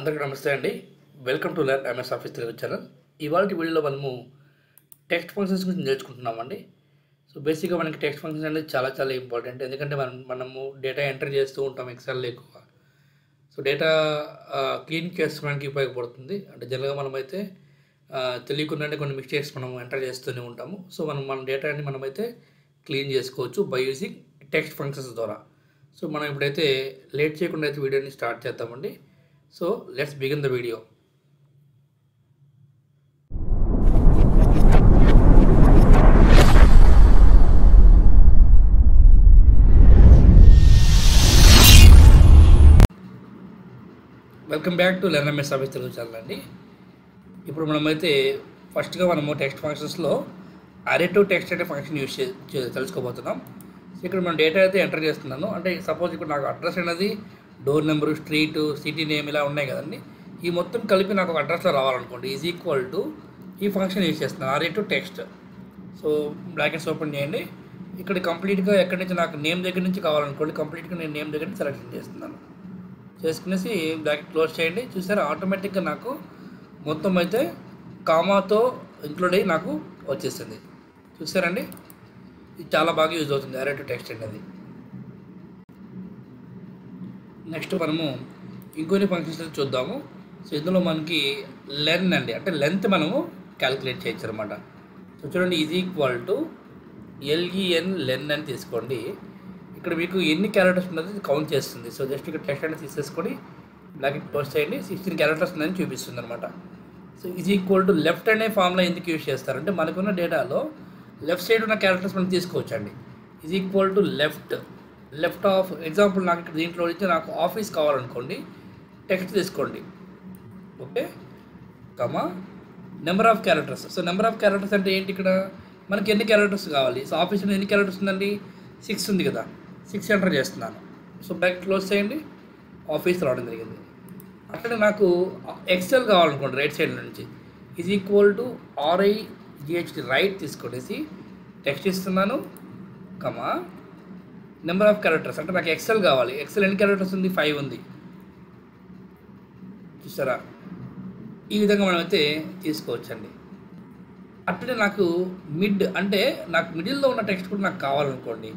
అందరికీ నమస్తే అండి. Welcome to learn MS office Telugu channel. ఇవాల్టి వీడియోలో మనము టెక్స్ట్ ఫంక్షన్స్ గురించి నేర్చుకుంటున్నామండి. సో బేసిక్‌గా మనకి టెక్స్ట్ ఫంక్షన్స్ అనేది చాలా ఇంపార్టెంట్. ఎందుకంటే మనము డేటా ఎంటర్ చేస్తూ ఉంటాం ఎక్సెల్‌లో ఎక్కువ. సో డేటా క్లీన్ చేసుకోవడానికి ఉపయోగపడుతుంది. అంటే జనరల్‌గా మనమైతే తెలియకుండానే కొన్ని మిస్టేక్స్ మనం ఎంటర్ చేస్తూనే ఉంటాము. సో మన డేటాని మనమైతే క్లీన్ చేసుకోవచ్చు బై యూజింగ్ టెక్స్ట్ ఫంక్షన్స్ ద్వారా. సో మనం ఇప్పుడైతే లేట్ చేయకుండా అయితే వీడియోని స్టార్ట్ చేద్దామండి. So let's begin the video. Welcome back to learn MS office Telugu channel అండి. ఇప్పుడు మనమైతే ఫస్ట్గా మనము టెక్స్ట్ ఫంక్షన్స్లో అరే టు టెక్స్ట్ అనే ఫంక్షన్ యూజ్ తెలుసుకోబోతున్నాం. సో ఇక్కడ మనం డేటా అయితే ఎంటర్ చేస్తున్నాను. అంటే సపోజ్ ఇప్పుడు నాకు అడ్రస్ అనేది door number, street, city name ఇలా ఉన్నాయి కదండి. ఈ మొత్తం కలిపి నాకు ఒక అడ్రస్లో రావాలనుకోండి ఈజ్ ఈక్వల్ టు ఈ ఫంక్షన్ యూజ్ చేస్తున్నాను అరే to text. So brackets open చేయండి. ఇక్కడ కంప్లీట్గా ఎక్కడి నుంచి నాకు నేమ్ దగ్గర నుంచి కావాలనుకోండి కంప్లీట్గా నేను నేమ్ దగ్గర నుంచి సెలెక్షన్ చేస్తున్నాను. చేసుకునేసి బ్రాకెట్ క్లోజ్ చేయండి. చూసారా ఆటోమేటిక్గా నాకు మొత్తం అయితే కామాతో ఇంక్లూడ్ అయ్యి నాకు వచ్చేస్తుంది. చూసారండి ఇది చాలా బాగా యూజ్ అవుతుంది అరే టు టెక్స్ట్ అనేది. నెక్స్ట్ మనము ఇంకొన్ని ఫంక్షన్స్ చూద్దాము. సో ఇందులో మనకి లెర్న్ అండి, అంటే లెంత్ మనము క్యాలిక్యులేట్ చేయొచ్చు అనమాట. సో చూడండి ఈజ్ ఈక్వల్ టు LEN లెన్ అని తీసుకోండి. ఇక్కడ మీకు ఎన్ని క్యారెక్టర్స్ ఉన్నది కౌంట్ చేస్తుంది. సో జస్ట్ ఇక్కడ టెక్స్ట్ అనేది తీసేసుకొని బ్రాకెట్ క్లోజ్ చేయండి. 16 క్యారెక్టర్స్ ఉందని చూపిస్తుంది అనమాట. So is equal to left అనే ఫామ్లో ఎందుకు యూజ్ చేస్తారంటే మనకున్న డేటాలో లెఫ్ట్ సైడ్ ఉన్న క్యారెక్టర్స్ మనం తీసుకోవచ్చండి. Is equal to left of example నాకు ఇక్కడ దీంట్లో నుంచి నాకు ఆఫీస్ కావాలనుకోండి టెక్స్ట్ తీసుకోండి. Okay comma number of characters. So number of characters అంటే ఏంటి, ఇక్కడ మనకి ఎన్ని క్యారెక్టర్స్ కావాలి. సో ఆఫీస్లో ఎన్ని క్యారెక్టర్స్ ఉందండి, 6 ఉంది కదా, 6 ఎంటర్ చేస్తున్నాను. సో బ్రాకెట్ క్లోజ్ చేయండి, ఆఫీస్ రావడం జరిగింది. అక్కడ నాకు ఎక్సెల్ కావాలనుకోండి రైట్ సైడ్ నుంచి is equal to RIGHT right తీసుకొనేసి టెక్స్ట్ ఇస్తున్నాను కమా నెంబర్ ఆఫ్ క్యారెక్టర్స్. అంటే నాకు ఎక్సెల్ కావాలి. ఎక్సెల్ ఎన్ని క్యారెక్టర్స్ ఉంది, 5 ఉంది. చూసారా ఈ విధంగా మనమైతే తీసుకోవచ్చండి. అట్లనే నాకు మిడ్ అంటే నాకు మిడిల్లో ఉన్న టెక్స్ట్ కూడా నాకు కావాలనుకోండి.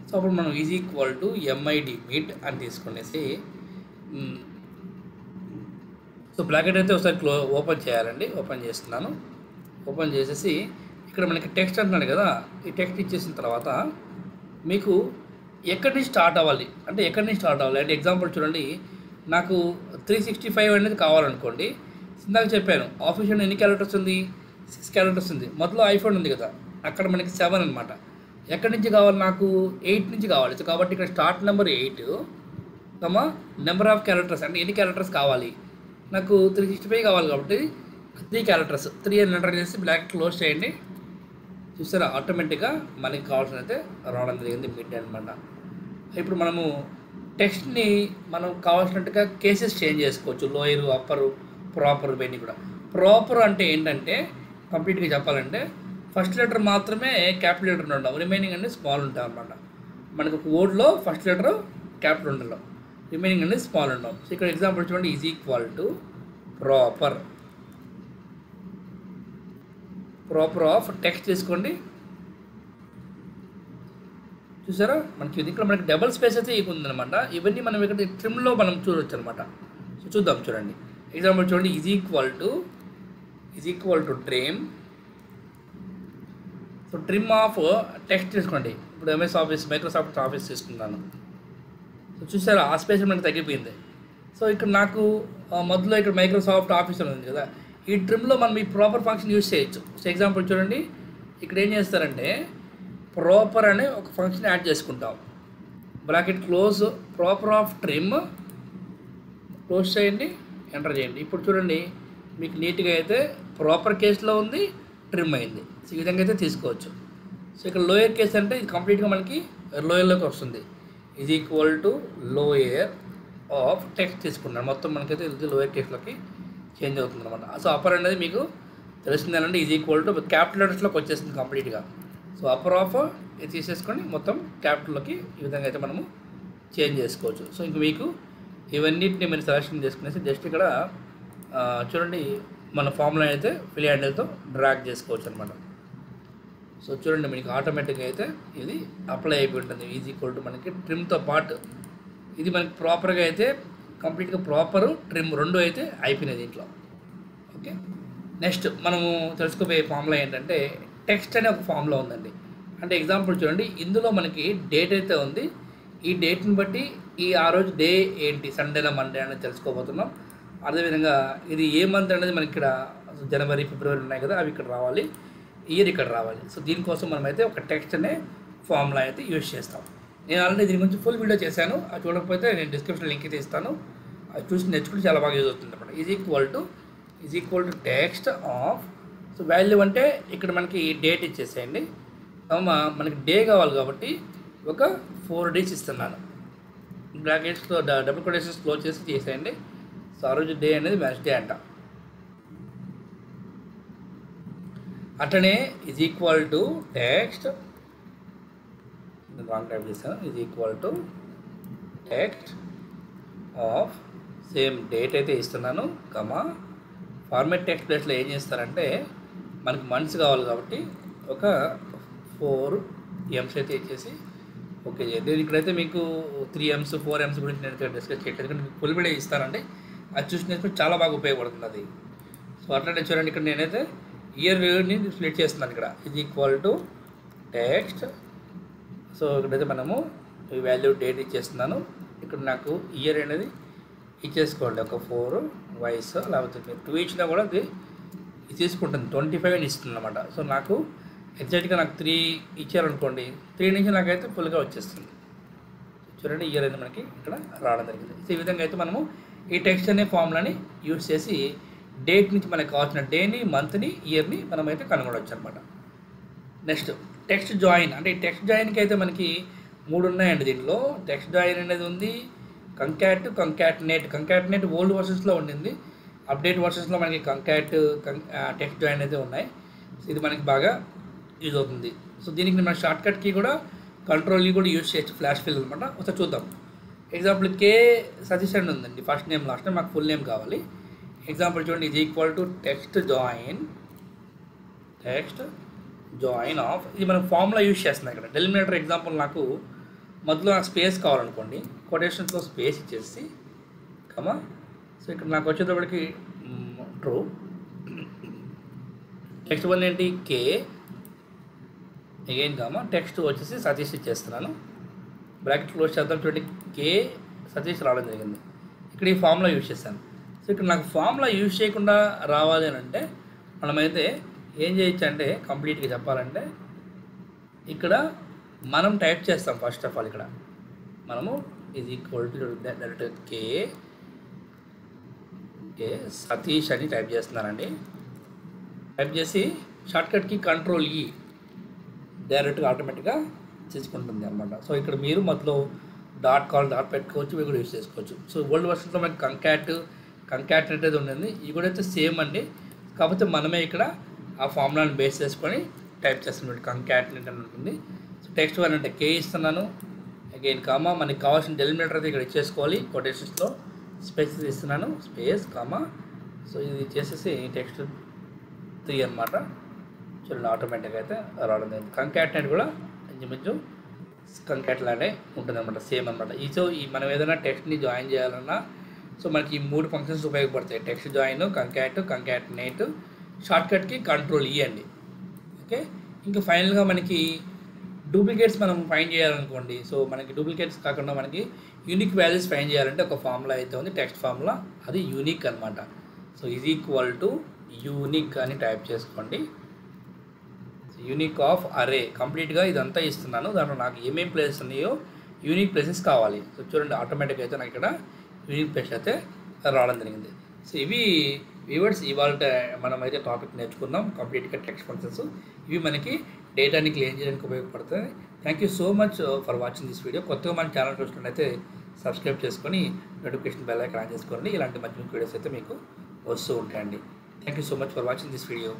సో అప్పుడు మనం is equal to MID mid అని తీసుకునేసి సో బ్రాకెట్ అయితే ఒకసారి ఓపెన్ చేయాలండి. ఓపెన్ చేస్తున్నాను. ఓపెన్ చేసేసి ఇక్కడ మనకి టెక్స్ట్ అంటున్నాడు కదా, ఈ టెక్స్ట్ ఇచ్చేసిన తర్వాత మీకు ఎక్కడి నుంచి స్టార్ట్ అవ్వాలి అంటే అంటే ఎగ్జాంపుల్ చూడండి నాకు 365 అనేది కావాలనుకోండి. ఇందాక చెప్పాను ఆఫీస్లో ఎన్ని క్యారెక్టర్స్ ఉంది, 6 క్యారెక్టర్స్ ఉంది. మొదలు ఐఫోన్ ఉంది కదా, అక్కడ మనకి 7 అనమాట. ఎక్కడి నుంచి కావాలి, నాకు 8 నుంచి కావాలి. సో కాబట్టి ఇక్కడ start number 8 comma number of characters అంటే ఎన్ని క్యారెక్టర్స్ కావాలి, నాకు 365 కావాలి కాబట్టి 3 క్యారెక్టర్స్ 3 అని ఎంటర్ చేసి బ్లాక్ క్లోజ్ చేయండి. చూసారా ఆటోమేటిక్గా మనకి కావాల్సిన అయితే రావడం జరిగింది మిడ్ అనమాట. ఇప్పుడు మనము టెక్స్ట్ని మనం కావాల్సినట్టుగా కేసెస్ చేంజ్ చేసుకోవచ్చు. లోయరు, అప్పరు, ప్రాపర్ ఇవన్నీ కూడా. ప్రాపర్ అంటే ఏంటంటే కంప్లీట్గా చెప్పాలంటే ఫస్ట్ లెటర్ మాత్రమే క్యాపిటల్ లెటర్ ఉండవు, రిమైనింగ్ అన్ని స్మాల్ ఉంటాయి అనమాట. మనకు ఒక వర్డ్లో ఫస్ట్ లెటర్ క్యాపిటల్ ఉండవు, రిమైనింగ్ అన్ని స్మాల్ ఉండవు. సో ఇక్కడ ఎగ్జాంపుల్ చూడండి is equal to proper of text తీసుకోండి. చూసారా మనకి ఇక్కడ మనకి డబల్ స్పేస్ అయితే ఉందన్నమాట. ఇవన్నీ మనం ఇక్కడ ట్రిమ్లో మనం చూడవచ్చు అనమాట. సో చూద్దాం చూడండి ఎగ్జాంపుల్ చూడండి is equal to trim. So trim of text తీసుకోండి. ఇప్పుడు మైక్రోసాఫ్ట్ ఆఫీస్ తీసుకున్నాను. సో చూసారా ఆ స్పేస్ మనకి తగ్గిపోయింది. సో ఇక్కడ నాకు మొదలు ఇక్కడ మైక్రోసాఫ్ట్ ఆఫీస్ ఉంది కదా, ఈ ట్రిమ్లో మనం ఈ ప్రాపర్ ఫంక్షన్ యూజ్ చేయొచ్చు. సో ఎగ్జాంపుల్ చూడండి ఇక్కడ ఏం చేస్తారంటే ప్రాపర్ అనే ఒక ఫంక్షన్ యాడ్ చేసుకుంటాం. Bracket close proper of trim close చేయండి, ఎంటర్ చేయండి. ఇప్పుడు చూడండి మీకు నీట్గా అయితే ప్రాపర్ కేసులో ఉంది, ట్రిమ్ అయింది. సో ఈ విధంగా అయితే తీసుకోవచ్చు. సో ఇక్కడ లోయర్ కేస్ అంటే ఇది కంప్లీట్గా మనకి లోయర్లోకి వస్తుంది. Is equal to lower of text తీసుకున్నాను. మొత్తం మనకైతే ఇది లోయర్ కేసులోకి చేంజ్ అవుతుంది అనమాట. సో అప్పర్ అనేది మీకు తెలిసిందేనండి ఈజ్ ఈక్వల్ టు క్యాపిటల్ లెటర్స్లోకి వచ్చేస్తుంది కంప్లీట్గా. సో అప్పర్ ఆఫ్ ఇది తీసేసుకొని మొత్తం క్యాపిటల్లోకి ఈ విధంగా అయితే మనము చేంజ్ చేసుకోవచ్చు. సో ఇంక మీకు ఇవన్నిటిని మీరు సెలెక్షన్ చేసుకునేసి జస్ట్ ఇక్కడ చూడండి మన ఫార్ములా అయితే ఫిల్ హ్యాండిల్తో డ్రాగ్ చేసుకోవచ్చు అనమాట. సో చూడండి మీకు ఆటోమేటిక్గా అయితే ఇది అప్లై అయిపోయి ఉంటుంది. ఈజ్ ఈక్వల్ టు మనకి ట్రిమ్తో పాటు ఇది మనకి ప్రాపర్గా అయితే కంప్లీట్గా ప్రాపరు ట్రిమ్ రెండు అయితే అయిపోయినాయి దీంట్లో. ఓకే, నెక్స్ట్ మనము తెలుసుకోబోయే ఫార్ములా ఏంటంటే టెక్స్ట్ అనే ఒక ఫార్ములా ఉందండి. అంటే ఎగ్జాంపుల్ చూడండి, ఇందులో మనకి డేట్ అయితే ఉంది. ఈ డేట్ని బట్టి ఆ రోజు డే ఏంటి, సండేనా మండే అనేది తెలుసుకోబోతున్నాం. అదేవిధంగా ఇది ఏ మంత్ అనేది మనకి ఇక్కడ జనవరి ఫిబ్రవరి ఉన్నాయి కదా, అవి ఇక్కడ రావాలి, ఇయర్ ఇక్కడ రావాలి. సో దీనికోసం మనమైతే ఒక టెక్స్ట్ అనే ఫార్ములా అయితే యూజ్ చేస్తాం. నేను ఆల్రెడీ దీని గురించి ఫుల్ వీడియో చేశాను. అది చూడకపోతే నేను డిస్క్రిప్షన్ లింక్ అయితే ఇస్తాను, అది చూసి నేర్చుకుంటే చాలా బాగా యూజ్ అవుతుంది అనమాట. Is equal to text of, so value అంటే ఇక్కడ మనకి డేట్ ఇచ్చేసేయండి. మనకి డే కావాలి కాబట్టి ఒక 4 days ఇస్తున్నాను. బ్రాకెట్స్లో డబుల్ కొటేషన్స్ క్లోజ్ చేసి చేసేయండి. సో ఆ రోజు డే అనేది వెన్స్డే అంట. అట్లనే is equal to text, wrong type చేశాను, is equal to text of same date అయితే ఇస్తున్నాను, ఫార్మాట్ టెక్స్ట్ ప్లేస్లో ఏం చేస్తారంటే మనకి మంత్స్ కావాలి కాబట్టి ఒక 4 M's అయితే ఇచ్చేసి ఓకే చేయండి. ఇక్కడైతే మీకు 3 M's 4 M's గురించి నేను డిస్కస్ చేయట్లేదు, ఎందుకంటే మీకు ఫుల్ వీడియో ఇస్తానండి, అది చూసి నేర్చుకుని చాలా బాగా ఉపయోగపడుతుంది అది. సో అట్లనే చూడండి, ఇక్కడ నేనైతే ఇయర్ని స్ప్లిట్ చేస్తున్నాను. ఇక్కడ is equal to text, so ఇక్కడైతే మనము ఈ వాల్యూ డేట్ ఇచ్చేస్తున్నాను. ఇక్కడ నాకు ఇయర్ అనేది ఇచ్చేసుకోండి, ఒక 4 వయసు, లేకపోతే 2 ఇచ్చినా కూడా అది తీసుకుంటుంది, 25 అని ఇస్తుంది అనమాట. సో నాకు ఎగ్జాక్ట్గా నాకు 3 ఇచ్చారనుకోండి, 3 నుంచి నాకైతే ఫుల్గా వచ్చేస్తుంది. చూడండి ఇయర్ అనేది మనకి ఇక్కడ రావడం జరిగింది. సో ఈ విధంగా అయితే మనము ఈ టెక్స్ట్ అనే ఫార్ములాని యూజ్ చేసి డేట్ నుంచి మనకు కావాల్సిన డేని, మంత్ని, ఇయర్ని మనమైతే కనుగొనవచ్చు అనమాట. నెక్స్ట్ టెక్స్ట్ జాయిన్, అంటే ఈ టెక్స్ట్ జాయిన్కి అయితే మనకి 3 ఉన్నాయండి. దీంట్లో టెక్స్ట్ జాయిన్ అనేది ఉంది, కంకాటినేట్ ఓల్డ్ వర్షన్స్లో ఉండింది, అప్డేట్ వర్షన్స్లో మనకి టెక్స్ట్ జాయిన్ అయితే ఉన్నాయి. సో ఇది మనకి బాగా యూజ్ అవుతుంది. సో దీనికి మన షార్ట్కట్కి కూడా కంట్రోల్ కూడా యూజ్ చేయొచ్చు, ఫ్లాష్ ఫిల్ అనమాట. ఒకసారి చూద్దాం. ఎగ్జాంపుల్ కే సతీష్ అని ఉందండి, ఫస్ట్ నేమ్ లాస్ట్ నేమ్, మాకు ఫుల్ నేమ్ కావాలి. ఎగ్జాంపుల్ చూడండి, is equal to text join of, ఇది మనం ఫార్ములా యూజ్ చేస్తున్నాం. ఇక్కడ డెలిమినేటర్ ఎగ్జాంపుల్ నాకు మధ్యలో నాకు స్పేస్ కావాలనుకోండి, కొటేషన్స్లో స్పేస్ ఇచ్చేసి సో ఇక్కడ నాకు వచ్చేటప్పటికి ట్రూ, టెక్స్ట్ వన్ ఏంటి కే అగైన్ టెక్స్ట్ వచ్చేసి సతీష్ ఇచ్చేస్తున్నాను, బ్రాకెట్ క్లోజ్ చేద్దాం. చూడండి కే సతీష్ రావడం జరిగింది. ఇక్కడ ఈ ఫార్ములా యూజ్ చేశాను. సో ఇక్కడ నాకు ఫార్ములా యూజ్ చేయకుండా రావాలి అని అంటే మనమైతే ఏం చేయొచ్చు అంటే, కంప్లీట్గా చెప్పాలంటే ఇక్కడ మనం టైప్ చేస్తాం. ఫస్ట్ ఆఫ్ ఆల్ ఇక్కడ మనము ఈజ్ ఈక్వల్ టు డైరెక్ట్ కే సతీష్ అని టైప్ చేస్తున్నానండి. టైప్ చేసి షార్ట్కట్కి కంట్రోల్ ఈ డైరెక్ట్గా ఆటోమేటిక్గా చేసుకుంటుంది అనమాట. సో ఇక్కడ మీరు మధ్యలో డాట్ పెట్టుకోవచ్చు, మీరు కూడా యూజ్ చేసుకోవచ్చు. సో ఓల్డ్ వర్షన్లో మనకి కంకాట్ అనేది ఉండింది, ఇవి కూడా అయితే సేమ్ అండి. కాకపోతే మనమే ఇక్కడ ఆ ఫార్ములాని బేస్ చేసుకొని టైప్ చేస్తున్నాం. కంకాటినేట్ అని ఉంటుంది. సో టెక్స్ట్ వన్ అంటే కే ఇస్తున్నాను, అగైన్ మనకి కావాల్సిన డెలిమినేటర్ అయితే ఇక్కడ ఇచ్చేసుకోవాలి. కొటేషన్స్లో స్పేస్ ఇస్తున్నాను, స్పేస్ సో ఇది చేసేసి టెక్స్ట్ 3 అనమాట. చూడండి ఆటోమేటిక్గా అయితే రావడం జరిగింది. కంకాటినేట్ కూడా ఇంచుమించు కంకాట్ లానే ఉంటుంది అనమాట, సేమ్ అనమాట. సో ఈ మనం ఏదైనా టెక్స్ట్ని జాయిన్ చేయాలన్నా సో మనకి ఈ 3 ఫంక్షన్స్ ఉపయోగపడతాయి. టెక్స్ట్ జాయిన్, కంకాటినేట్, షార్ట్కట్కి కంట్రోల్ ఈ అండి. ఓకే, ఇంకా ఫైనల్గా మనకి డూప్లికేట్స్ మనం ఫైండ్ చేయాలనుకోండి. సో మనకి డూప్లికేట్స్ కాకుండా మనకి యూనిక్ వాల్యూస్ ఫైండ్ చేయాలంటే ఒక ఫార్ములా అయితే ఉంది, టెక్స్ట్ ఫార్ములా, అది యూనిక్ అనమాట. So is equal to unique అని టైప్ చేసుకోండి. యూనిక్ ఆఫ్ అరే, కంప్లీట్గా ఇదంతా ఇస్తున్నాను, దాంట్లో నాకు ఏమేమి ప్లేసెస్ ఉన్నాయో యూనిక్ ప్లేసెస్ కావాలి. సో చూడండి ఆటోమేటిక్గా అయితే నాకు ఇక్కడ యూనిక్ ప్లేస్ అయితే రావడం జరిగింది. సో ఇవి వ్యూవర్స్ ఇవాళ మనమైతే టాపిక్ నేర్చుకున్నాం, కంప్లీట్గా టెక్స్ట్ ఫంక్షన్స్. ఇవి మనకి డేటాని క్లియర్ చేయడానికి ఉపయోగపడతాయి. Thank you so much for watching this video. కొత్తగా మన ఛానల్ చూసినట్లయితే సబ్స్క్రైబ్ చేసుకొని నోటిఫికేషన్ బెల్ ఐకాన్ ఆన్ చేసుకోండి. ఇలాంటి మంచి వీడియోస్ అయితే మీకు వస్తూ ఉంటాయండి. Thank you so much for watching this video.